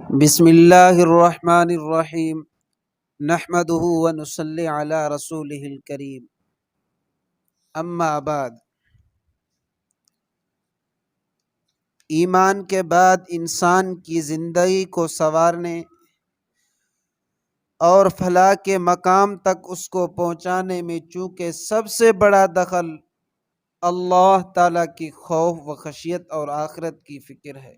بسم اللہ الرحمن الرحیم نحمدہ ونصلی علی رسولہ الکریم اما بعد۔ ایمان کے بعد انسان کی زندگی کو سنوارنے اور فلاح کے مقام تک اس کو پہنچانے میں چونکہ سب سے بڑا دخل اللہ تعالیٰ کی خوف و خشیت اور آخرت کی فکر ہے،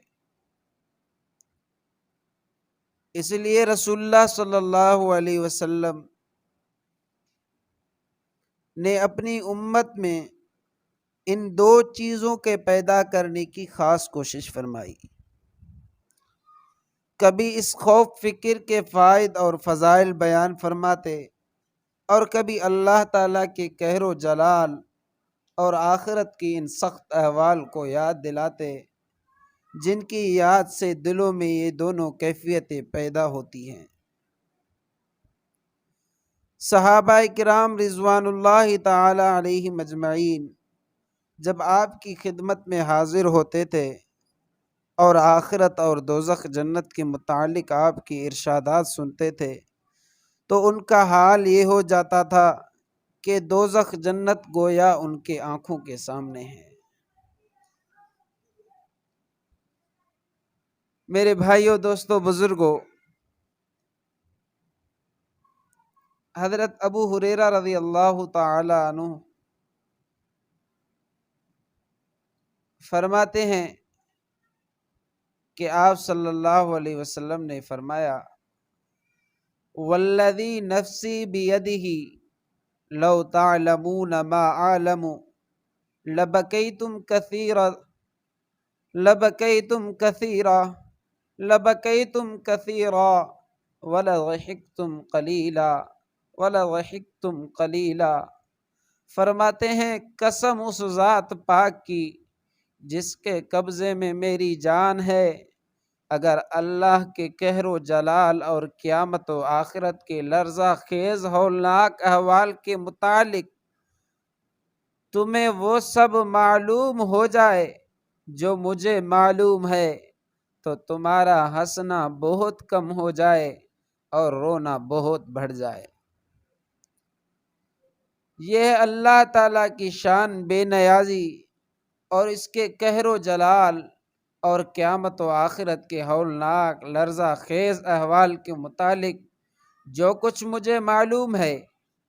اس لیے رسول اللہ صلی اللہ علیہ وسلم نے اپنی امت میں ان دو چیزوں کے پیدا کرنے کی خاص کوشش فرمائی۔ کبھی اس خوف فکر کے فوائد اور فضائل بیان فرماتے اور کبھی اللہ تعالیٰ کے قہر و جلال اور آخرت کی ان سخت احوال کو یاد دلاتے جن کی یاد سے دلوں میں یہ دونوں کیفیتیں پیدا ہوتی ہیں۔ صحابہ کرام رضوان اللہ تعالی علیہم اجمعین جب آپ کی خدمت میں حاضر ہوتے تھے اور آخرت اور دوزخ جنت کے متعلق آپ کی ارشادات سنتے تھے تو ان کا حال یہ ہو جاتا تھا کہ دوزخ جنت گویا ان کے آنکھوں کے سامنے ہے۔ میرے بھائیوں، دوستوں، بزرگوں، حضرت ابو ہریرہ رضی اللہ تعالی عنہ فرماتے ہیں کہ آپ صلی اللہ علیہ وسلم نے فرمایا، والذی نفسی بیدہ لو تعلمون ما اعلم لبکیتم کثیرا لبکیتم کثیرا لبکیتم کثیرا ولضحکتم قلیلا ولضحکتم قلیلا۔ فرماتے ہیں قسم اس ذات پاک کی جس کے قبضے میں میری جان ہے، اگر اللہ کے قہر و جلال اور قیامت و آخرت کے لرزہ خیز ہولناک احوال کے متعلق تمہیں وہ سب معلوم ہو جائے جو مجھے معلوم ہے تو تمہارا ہنسنا بہت کم ہو جائے اور رونا بہت بڑھ جائے۔ یہ اللہ تعالیٰ کی شان بے نیازی اور اس کے قہر و جلال اور قیامت و آخرت کے ہولناک لرزہ خیز احوال کے متعلق جو کچھ مجھے معلوم ہے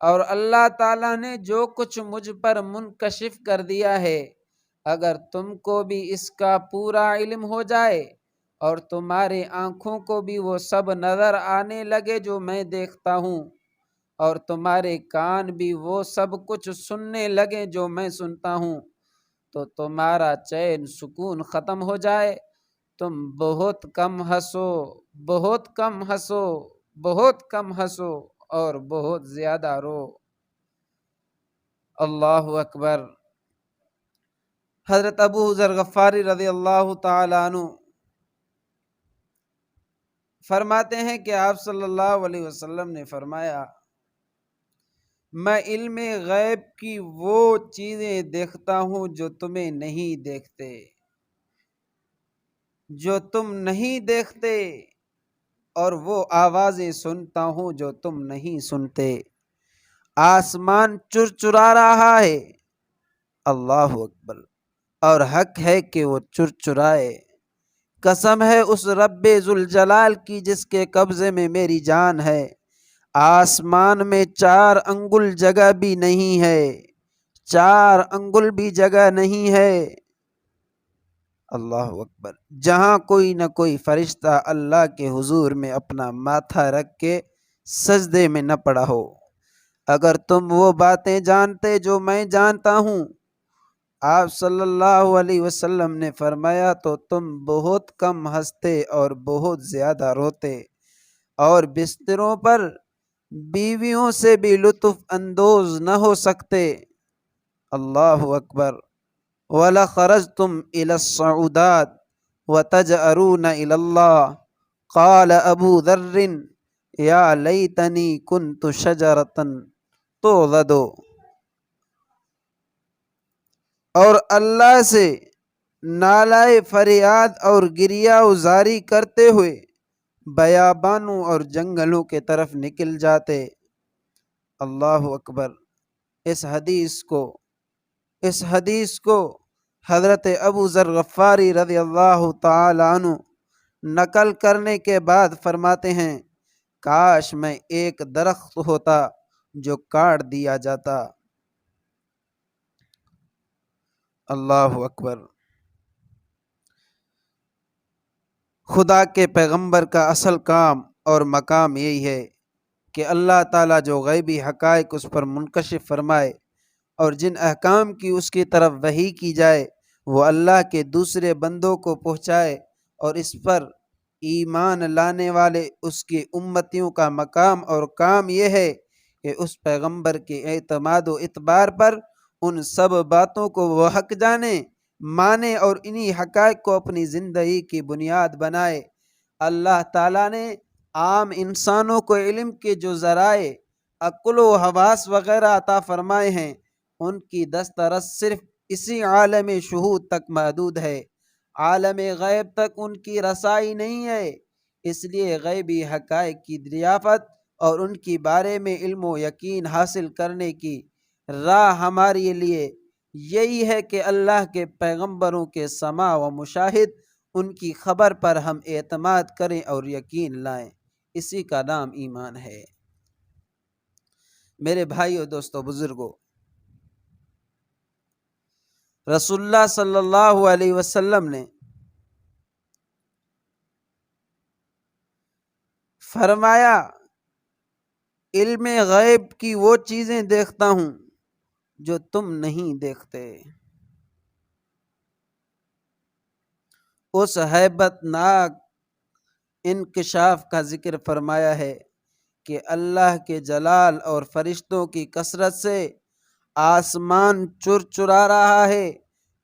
اور اللہ تعالیٰ نے جو کچھ مجھ پر منکشف کر دیا ہے، اگر تم کو بھی اس کا پورا علم ہو جائے اور تمہارے آنکھوں کو بھی وہ سب نظر آنے لگے جو میں دیکھتا ہوں اور تمہارے کان بھی وہ سب کچھ سننے لگے جو میں سنتا ہوں، تو تمہارا چین سکون ختم ہو جائے، تم بہت کم ہنسو، بہت کم ہنسو، بہت کم ہنسو اور بہت زیادہ رو۔ اللہ اکبر۔ حضرت ابو ذر غفاری رضی اللہ تعالی عنہ فرماتے ہیں کہ آپ صلی اللہ علیہ وسلم نے فرمایا، میں علم غیب کی وہ چیزیں دیکھتا ہوں جو تمہیں نہیں دیکھتے، جو تم نہیں دیکھتے، اور وہ آوازیں سنتا ہوں جو تم نہیں سنتے۔ آسمان چرچرا رہا ہے، اللہ اکبر، اور حق ہے کہ وہ چرچرائے۔ قسم ہے اس رب ذوالجلال کی جس کے قبضے میں میری جان ہے، آسمان میں 4 انگل جگہ بھی نہیں ہے، 4 انگل بھی جگہ نہیں ہے، اللہ اکبر، جہاں کوئی نہ کوئی فرشتہ اللہ کے حضور میں اپنا ماتھا رکھ کے سجدے میں نہ پڑا ہو۔ اگر تم وہ باتیں جانتے جو میں جانتا ہوں، آپ صلی اللہ علیہ وسلم نے فرمایا، تو تم بہت کم ہنستے اور بہت زیادہ روتے اور بستروں پر بیویوں سے بھی لطف اندوز نہ ہو سکتے۔ اللہ اکبر۔ وَلَخَرَجْتُمْ إِلَى الصَّعُودَاتِ وَتَجْأَرُونَ إِلَى اللَّهِ قَالَ أَبُو ذَرٍّ يَا لَيْتَنِي كُنْتُ شَجَرَةً تُعْضَدُ۔ اور اللہ سے نالائے فریاد اور گریہ ازاری کرتے ہوئے بیابانوں اور جنگلوں کے طرف نکل جاتے۔ اللہ اکبر۔ اس حدیث کو حضرت ابو ذر غفاری رضی اللہ تعالی عنہ نقل کرنے کے بعد فرماتے ہیں، کاش میں ایک درخت ہوتا جو کاٹ دیا جاتا۔ اللہ اکبر۔ خدا کے پیغمبر کا اصل کام اور مقام یہی ہے کہ اللہ تعالیٰ جو غیبی حقائق اس پر منکشف فرمائے اور جن احکام کی اس کی طرف وحی کی جائے وہ اللہ کے دوسرے بندوں کو پہنچائے، اور اس پر ایمان لانے والے اس کی امتیوں کا مقام اور کام یہ ہے کہ اس پیغمبر کے اعتماد و اعتبار پر ان سب باتوں کو وہ حق جانے، مانے اور انہی حقائق کو اپنی زندگی کی بنیاد بنائے۔ اللہ تعالیٰ نے عام انسانوں کو علم کے جو ذرائع عقل و حواس وغیرہ عطا فرمائے ہیں ان کی دسترس صرف اسی عالم شہود تک محدود ہے، عالم غیب تک ان کی رسائی نہیں ہے۔ اس لیے غیبی حقائق کی دریافت اور ان کے بارے میں علم و یقین حاصل کرنے کی راہ ہمارے لیے یہی ہے کہ اللہ کے پیغمبروں کے سماع و مشاہد ان کی خبر پر ہم اعتماد کریں اور یقین لائیں۔ اسی کا نام ایمان ہے۔ میرے بھائیو، دوستو، بزرگوں، رسول اللہ صلی اللہ علیہ وسلم نے فرمایا، علم غیب کی وہ چیزیں دیکھتا ہوں جو تم نہیں دیکھتے۔ اس ہیبت ناک انکشاف کا ذکر فرمایا ہے کہ اللہ کے جلال اور فرشتوں کی کثرت سے آسمان چرچرا رہا ہے،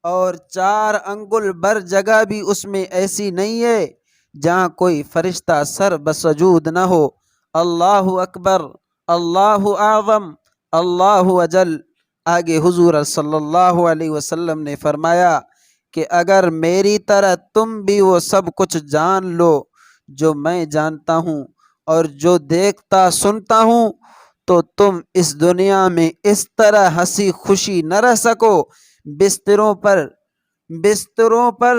اور 4 انگل بر جگہ بھی اس میں ایسی نہیں ہے جہاں کوئی فرشتہ سر بسجود نہ ہو۔ اللہ اکبر، اللہ اعظم، اللہ اجل۔ آگے حضور صلی اللہ علیہ وسلم نے فرمایا کہ اگر میری طرح تم بھی وہ سب کچھ جان لو جو میں جانتا ہوں اور جو دیکھتا سنتا ہوں تو تم اس دنیا میں اس طرح ہنسی خوشی نہ رہ سکو۔ بستروں پر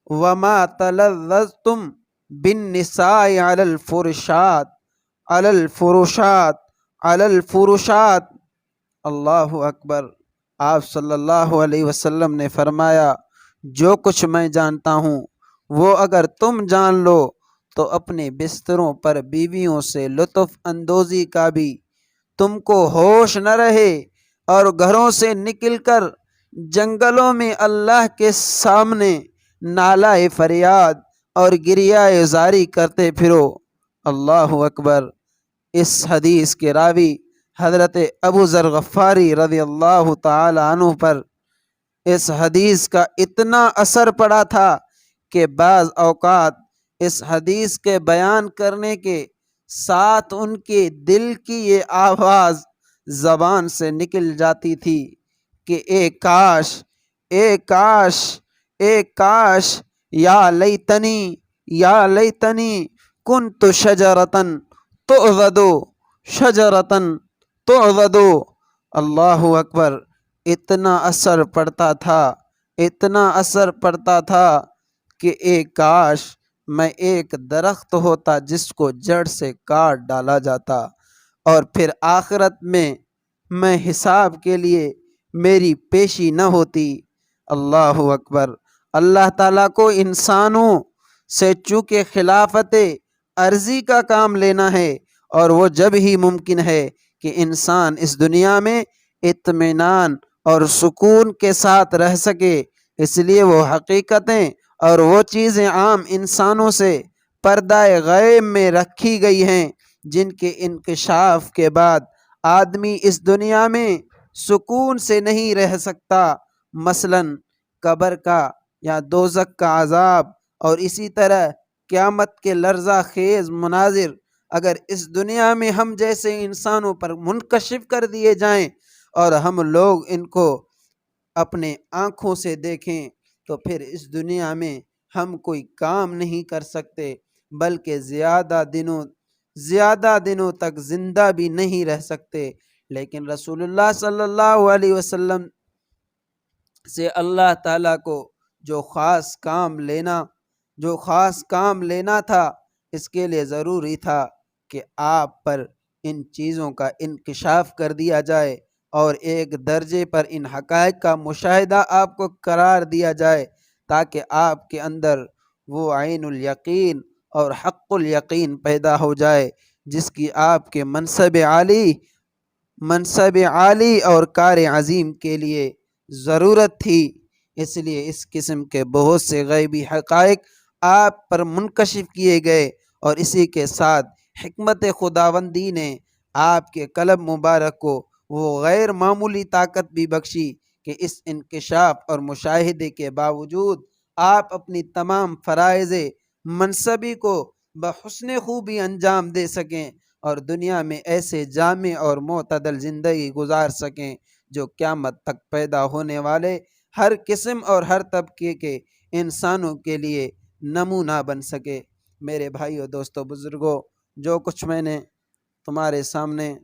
وما تلذذتم بالنساء علی الفروشات۔ اللہ اکبر۔ آپ صلی اللہ علیہ وسلم نے فرمایا، جو کچھ میں جانتا ہوں وہ اگر تم جان لو تو اپنے بستروں پر بیویوں سے لطف اندوزی کا بھی تم کو ہوش نہ رہے، اور گھروں سے نکل کر جنگلوں میں اللہ کے سامنے نالہ فریاد اور گریہ زاری کرتے پھرو۔ اللہ اکبر۔ اس حدیث کے راوی حضرت ابو ذر غفاری رضی اللہ تعالی عنہ پر اس حدیث کا اتنا اثر پڑا تھا کہ بعض اوقات اس حدیث کے بیان کرنے کے ساتھ ان کے دل کی یہ آواز زبان سے نکل جاتی تھی کہ اے کاش، اے کاش، اے کاش، یا لیتنی کنت شجرتن تعضد۔ اللہ اکبر۔ اتنا اثر پڑتا تھا کہ اے کاش میں ایک درخت ہوتا جس کو جڑ سے کاٹ ڈالا جاتا، اور پھر آخرت میں حساب کے لیے میری پیشی نہ ہوتی۔ اللہ اکبر۔ اللہ تعالیٰ کو انسانوں سے چونکہ خلافت عرضی کا کام لینا ہے، اور وہ جب ہی ممکن ہے کہ انسان اس دنیا میں اطمینان اور سکون کے ساتھ رہ سکے، اس لیے وہ حقیقتیں اور وہ چیزیں عام انسانوں سے پردہ غیب میں رکھی گئی ہیں جن کے انکشاف کے بعد آدمی اس دنیا میں سکون سے نہیں رہ سکتا، مثلاً قبر کا یا دوزخ کا عذاب، اور اسی طرح قیامت کے لرزہ خیز مناظر اگر اس دنیا میں ہم جیسے انسانوں پر منکشف کر دیے جائیں اور ہم لوگ ان کو اپنے آنکھوں سے دیکھیں تو پھر اس دنیا میں ہم کوئی کام نہیں کر سکتے۔ بلکہ زیادہ دنوں تک زندہ بھی نہیں رہ سکتے۔ لیکن رسول اللہ صلی اللہ علیہ وسلم سے اللہ تعالیٰ کو جو خاص کام لینا تھا، اس کے لیے ضروری تھا کہ آپ پر ان چیزوں کا انکشاف کر دیا جائے اور ایک درجے پر ان حقائق کا مشاہدہ آپ کو قرار دیا جائے، تاکہ آپ کے اندر وہ عین الیقین اور حق الیقین پیدا ہو جائے جس کی آپ کے منصب عالی اور کار عظیم کے لیے ضرورت تھی۔ اس لیے اس قسم کے بہت سے غیبی حقائق آپ پر منکشف کیے گئے، اور اسی کے ساتھ حکمت خداوندی نے آپ کے قلب مبارک کو وہ غیر معمولی طاقت بھی بخشی کہ اس انکشاف اور مشاہدے کے باوجود آپ اپنی تمام فرائض منصبی کو بحسن خوبی انجام دے سکیں اور دنیا میں ایسے جامع اور معتدل زندگی گزار سکیں جو قیامت تک پیدا ہونے والے ہر قسم اور ہر طبقے کے انسانوں کے لیے نمونہ بن سکے۔ میرے بھائیو، دوستو، بزرگوں، جو کچھ میں نے تمہارے سامنے،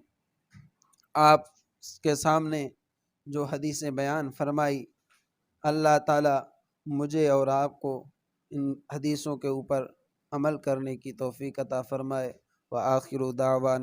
آپ کے سامنے جو حدیثیں بیان فرمائی، اللہ تعالیٰ مجھے اور آپ کو ان حدیثوں کے اوپر عمل کرنے کی توفیق عطا فرمائے۔ وآخر دعوانا